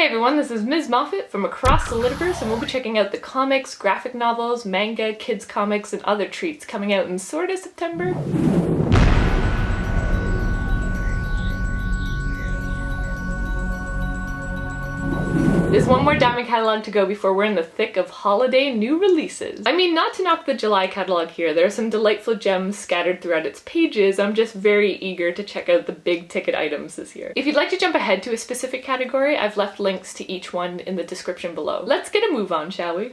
everyone, this is Ms. Moffat from across the Litiverse, and we'll be checking out the comics, graphic novels, manga, kids comics, and other treats coming out in sorta September. There's one more Diamond catalog to go before we're in the thick of holiday new releases. I mean, not to knock the July catalog here, there are some delightful gems scattered throughout its pages. I'm just very eager to check out the big ticket items this year. If you'd like to jump ahead to a specific category, I've left links to each one in the description below. Let's get a move on, shall we?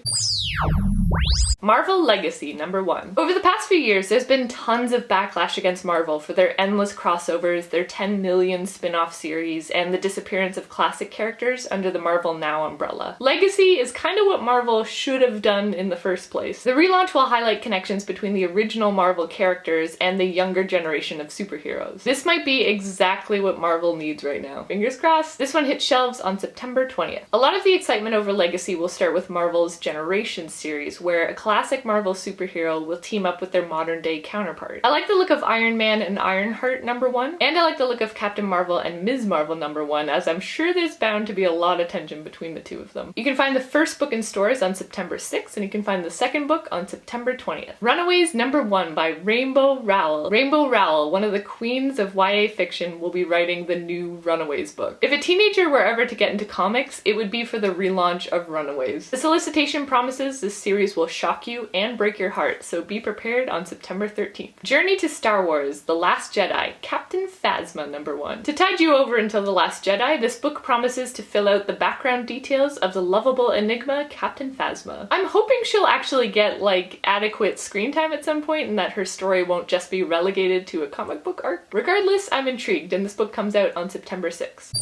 Marvel Legacy #1. Over the past few years, there's been tons of backlash against Marvel for their endless crossovers, their 10 million spin-off series, and the disappearance of classic characters under the Marvel Now umbrella. Legacy is kind of what Marvel should have done in the first place. The relaunch will highlight connections between the original Marvel characters and the younger generation of superheroes. This might be exactly what Marvel needs right now. Fingers crossed. This one hits shelves on September 20th. A lot of the excitement over Legacy will start with Marvel's Generations series, where a classic Marvel superhero will team up with their modern day counterpart. I like the look of Iron Man and Ironheart #1, and I like the look of Captain Marvel and Ms. Marvel #1, as I'm sure there's bound to be a lot of tension between the two of them. You can find the first book in stores on September 6th, and you can find the second book on September 20th. Runaways #1 by Rainbow Rowell. Rainbow Rowell, one of the queens of YA fiction, will be writing the new Runaways book. If a teenager were ever to get into comics, it would be for the relaunch of Runaways. The solicitation promises this series will shock you and break your heart, so be prepared on September 13th. Journey to Star Wars: The Last Jedi, Captain Phasma #1. To tide you over until The Last Jedi, this book promises to fill out the background details of the lovable enigma Captain Phasma. I'm hoping she'll actually get, like, adequate screen time at some point and that her story won't just be relegated to a comic book arc. Regardless, I'm intrigued, and this book comes out on September 6th.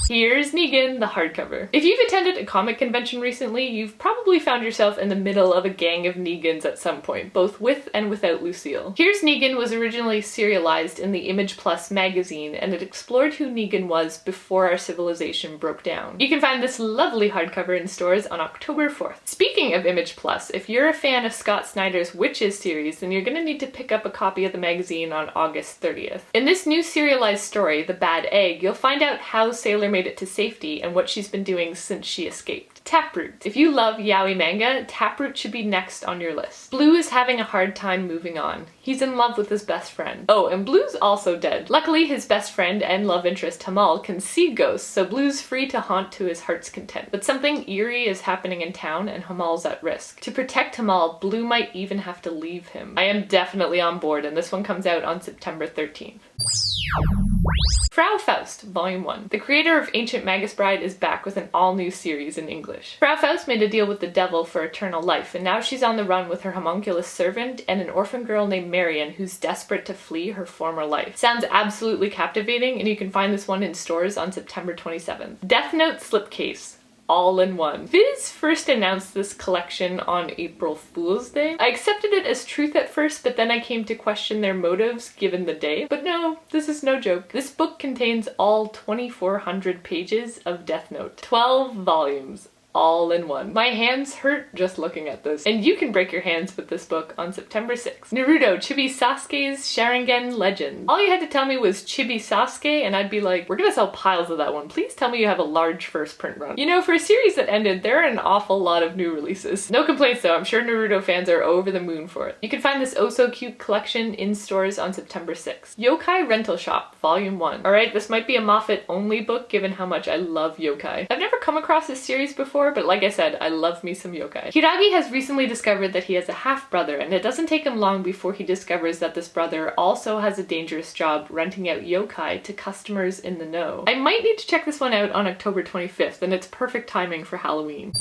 Here's Negan, the hardcover. If you've attended a comic convention recently, you've probably found yourself in the middle of a gang of Negans at some point, both with and without Lucille. Here's Negan was originally serialized in the Image Plus magazine, and it explored who Negan was before our civilization broke down. You can find this lovely hardcover in stores on October 4th. Speaking of Image Plus, if you're a fan of Scott Snyder's Witches series, then you're gonna need to pick up a copy of the magazine on August 30th. In this new serialized story, The Bad Egg, you'll find out how Sailor made it to safety and what she's been doing since she escaped. Taproot. If you love yaoi manga, Taproot should be next on your list. Blue is having a hard time moving on. He's in love with his best friend. Oh, and Blue's also dead. Luckily, his best friend and love interest Hamal can see ghosts, so Blue's free to haunt to his heart's content. But something eerie is happening in town and Hamal's at risk. To protect Hamal, Blue might even have to leave him. I am definitely on board, and this one comes out on September 13th. Frau Faust, Volume 1. The creator of Ancient Magus Bride is back with an all-new series in English. Frau Faust made a deal with the devil for eternal life, and now she's on the run with her homunculus servant and an orphan girl named Marion who's desperate to flee her former life. Sounds absolutely captivating, and you can find this one in stores on September 27th. Death Note Slipcase. All in one. Viz first announced this collection on April Fool's Day. I accepted it as truth at first, but then I came to question their motives given the day. But no, this is no joke. This book contains all 2,400 pages of Death Note. 12 volumes. All in one. My hands hurt just looking at this. And you can break your hands with this book on September 6th. Naruto Chibi Sasuke's Sharingan Legend. All you had to tell me was Chibi Sasuke and I'd be like, we're gonna sell piles of that one. Please tell me you have a large first print run. You know, for a series that ended, there are an awful lot of new releases. No complaints though, I'm sure Naruto fans are over the moon for it. You can find this oh so cute collection in stores on September 6th. Yokai Rental Shop, Volume 1. Alright, this might be a Moffat only book given how much I love yokai. I've never come across this series before, but like I said, I love me some yokai. Hiragi has recently discovered that he has a half-brother, and it doesn't take him long before he discovers that this brother also has a dangerous job renting out yokai to customers in the know. I might need to check this one out on October 25th, and it's perfect timing for Halloween.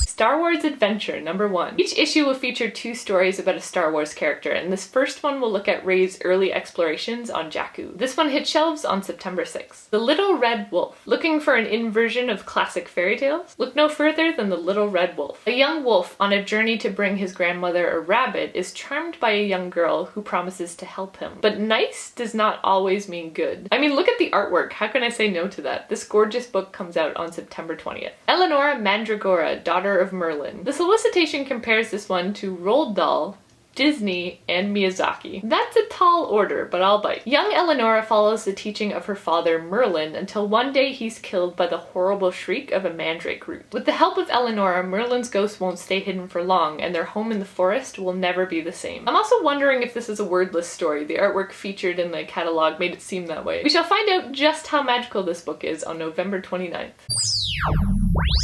Star Wars Adventure #1. Each issue will feature 2 stories about a Star Wars character, and this first one will look at Rey's early explorations on Jakku. This one hit shelves on September 6th. The Little Red Wolf. Looking for an inversion of classic fairy tales? Look no further than The Little Red Wolf. A young wolf on a journey to bring his grandmother a rabbit is charmed by a young girl who promises to help him. But nice does not always mean good. I mean, look at the artwork. How can I say no to that? This gorgeous book comes out on September 20th. Eleanor Mandragora, daughter of Merlin. The solicitation compares this one to Roald Dahl Disney, and Miyazaki. That's a tall order, but I'll bite. Young Eleonora follows the teaching of her father, Merlin, until one day he's killed by the horrible shriek of a mandrake root. With the help of Eleonora, Merlin's ghost won't stay hidden for long, and their home in the forest will never be the same. I'm also wondering if this is a wordless story. The artwork featured in the catalog made it seem that way. We shall find out just how magical this book is on November 29th.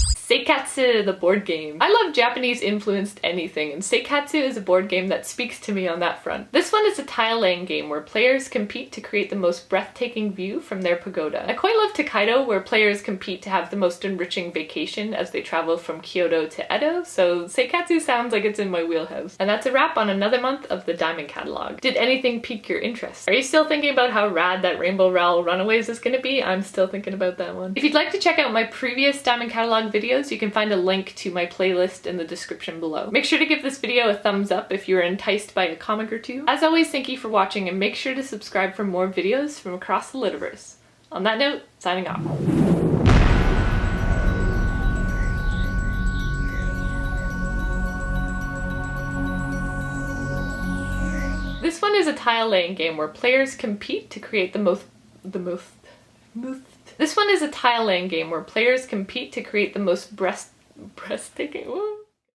Seikatsu, the board game. I love Japanese-influenced anything, and Seikatsu is a board game that speaks to me on that front. This one is a tile-laying game where players compete to create the most breathtaking view from their pagoda. I quite love Tokaido, where players compete to have the most enriching vacation as they travel from Kyoto to Edo, so Seikatsu sounds like it's in my wheelhouse. And that's a wrap on another month of the Diamond Catalog. Did anything pique your interest? Are you still thinking about how rad that Rainbow Rowell Runaways is gonna be? I'm still thinking about that one. If you'd like to check out my previous Diamond Catalog videos, you can find a link to my playlist in the description below. Make sure to give this video a thumbs up if you were enticed by a comic or two. As always, thank you for watching, and make sure to subscribe for more videos from across the Litiverse. On that note, signing off. This one is a tile-laying game where players compete to create This one is a tile-laying game where players compete to create the most breathtaking.